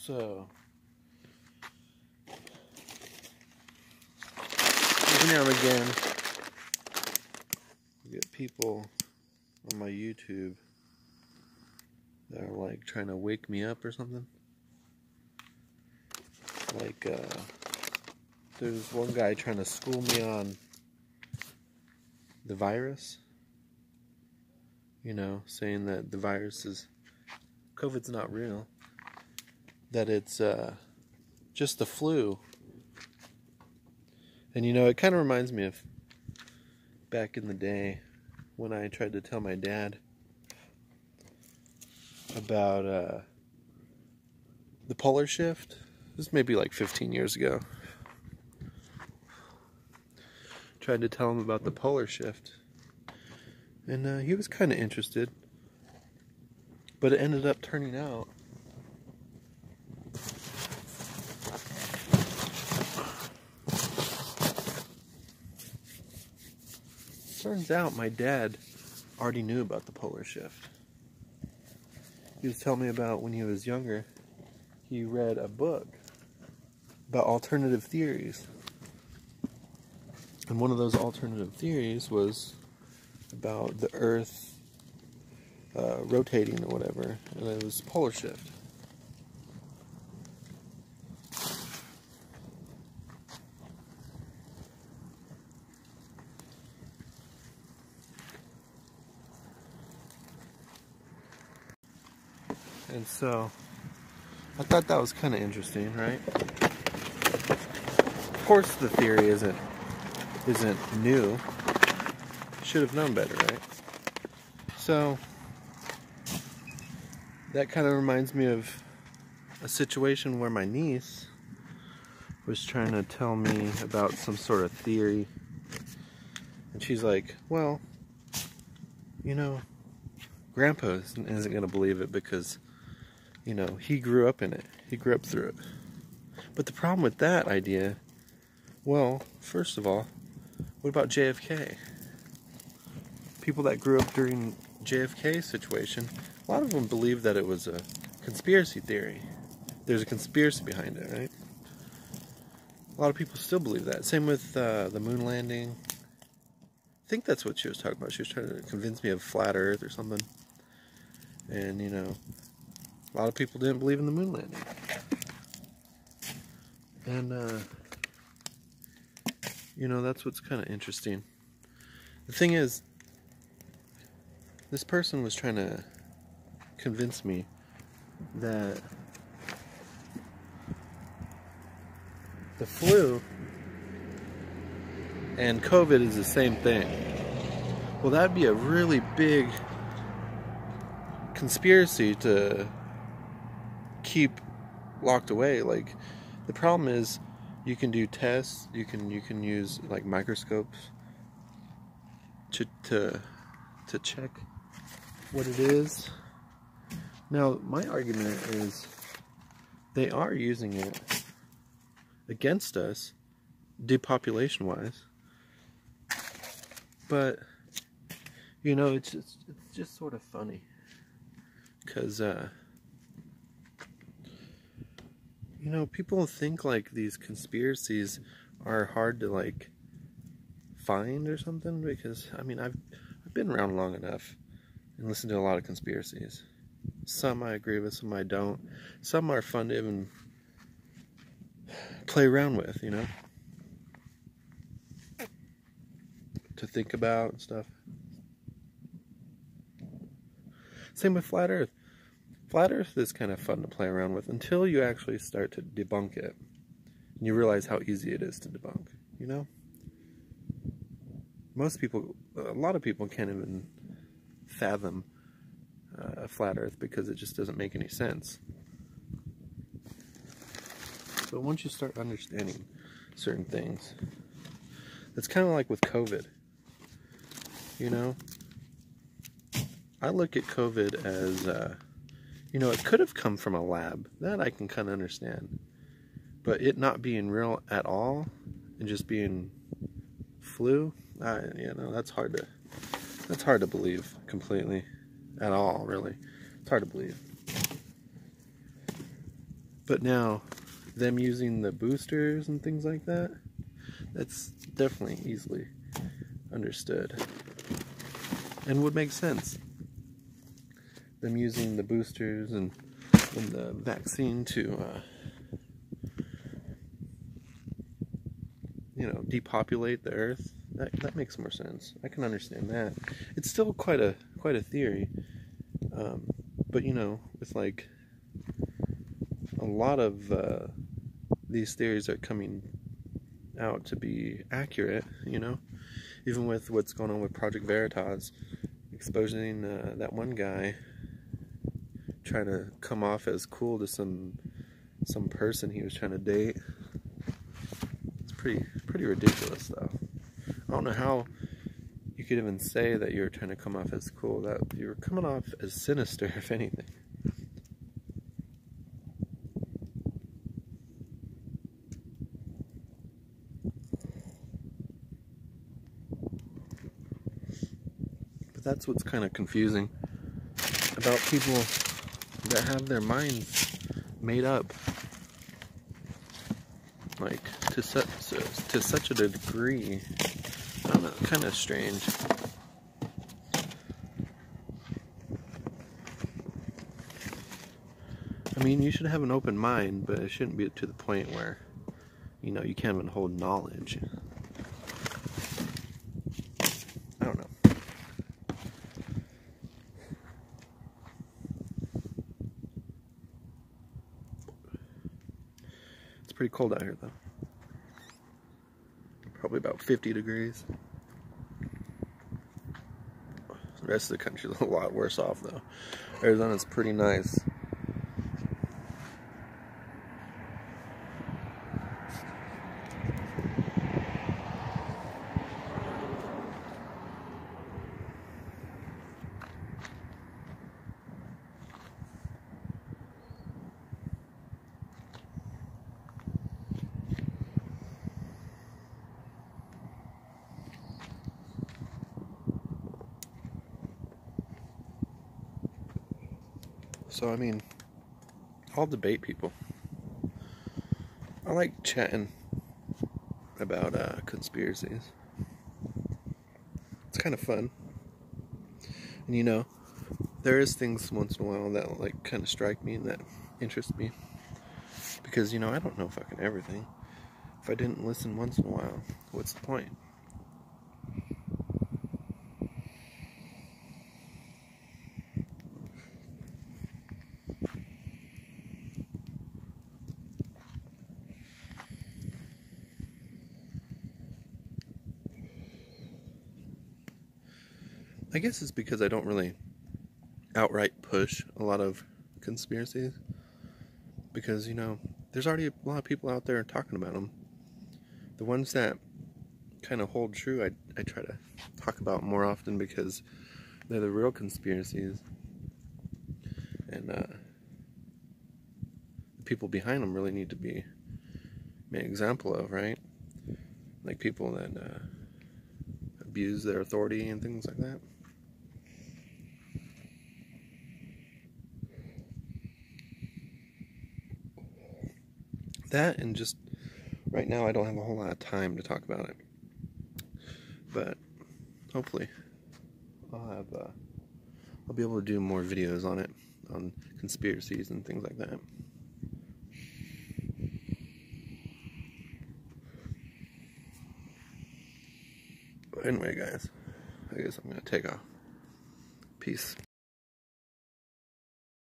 So, every now and again, I get people on my YouTube that are like trying to wake me up or something. Like, there's one guy trying to school me on the virus. You know, saying that the virus is, COVID's not real. That it's just the flu. And you know, it kind of reminds me of back in the day when I tried to tell my dad about the polar shift. This may be like 15 years ago. Tried to tell him about the polar shift. And he was kind of interested. But it ended up turning out turns out my dad already knew about the polar shift. He was telling me about when he was younger, he read a book about alternative theories. And one of those alternative theories was about the Earth rotating or whatever, and it was polar shift. And so, I thought that was kind of interesting, right? Of course the theory isn't new. Should have known better, right? So, that kind of reminds me of a situation where my niece was trying to tell me about some sort of theory. And she's like, well, you know, Grandpa isn't going to believe it because, you know, he grew up in it. He grew up through it. But the problem with that idea, well, first of all, what about JFK? People that grew up during JFK's situation, a lot of them believe that it was a conspiracy theory. There's a conspiracy behind it, right? A lot of people still believe that. Same with the moon landing. I think that's what she was talking about. She was trying to convince me of flat Earth or something. And, you know, a lot of people didn't believe in the moon landing. And, you know, that's what's kind of interesting. The thing is, this person was trying to convince me that the flu and COVID is the same thing. Well, that'd be a really big conspiracy to keep locked away. Like, the problem is you can do tests, you can use like microscopes to check what it is. Now, my argument is they are using it against us, depopulation wise. But you know, it's just sort of funny. Because, you know, people think like these conspiracies are hard to like find or something, because, I mean, I've been around long enough and listened to a lot of conspiracies. Some I agree with, some I don't. Some are fun to even play around with, you know? To think about and stuff. Same with Flat Earth. Flat Earth is kind of fun to play around with until you actually start to debunk it. And you realize how easy it is to debunk, you know? Most people, a lot of people can't even fathom a flat Earth because it just doesn't make any sense. But once you start understanding certain things, it's kind of like with COVID. You know, I look at COVID as, you know, it could have come from a lab. That I can kind of understand. But it not being real at all and just being flu, you know, that's hard to believe completely at all, really. It's hard to believe. But now, them using the boosters and things like that, that's definitely easily understood and would make sense. Them using the boosters and the vaccine to you know, depopulate the earth, that makes more sense. I can understand that. It's still quite a theory, but you know, with like a lot of these theories are coming out to be accurate, you know, even with what's going on with Project Veritas, exposing that one guy trying to come off as cool to some person he was trying to date. It's pretty ridiculous though. I don't know how you could even say that you were trying to come off as cool. That you were coming off as sinister, if anything. But that's what's kind of confusing about people that have their minds made up, like to such a degree. I don't know, kind of strange. I mean, you should have an open mind, but it shouldn't be to the point where, you know, you can't even hold knowledge. I don't know. It's pretty cold out here, though. Probably about 50 degrees. The rest of the country's a lot worse off, though. Arizona's pretty nice. So, I mean, I'll debate people. I like chatting about conspiracies. It's kind of fun. And you know, there is things once in a while that like kind of strike me and that interest me. Because, you know, I don't know fucking everything. If I didn't listen once in a while, what's the point? I guess it's because I don't really outright push a lot of conspiracies. Because, you know, there's already a lot of people out there talking about them. The ones that kind of hold true, I try to talk about more often because they're the real conspiracies. And the people behind them really need to be made an example of, right? Like people that abuse their authority and things like that. That, and just right now I don't have a whole lot of time to talk about it, but hopefully I'll be able to do more videos on it, on conspiracies and things like that. But anyway, guys, I guess I'm gonna take off. Peace.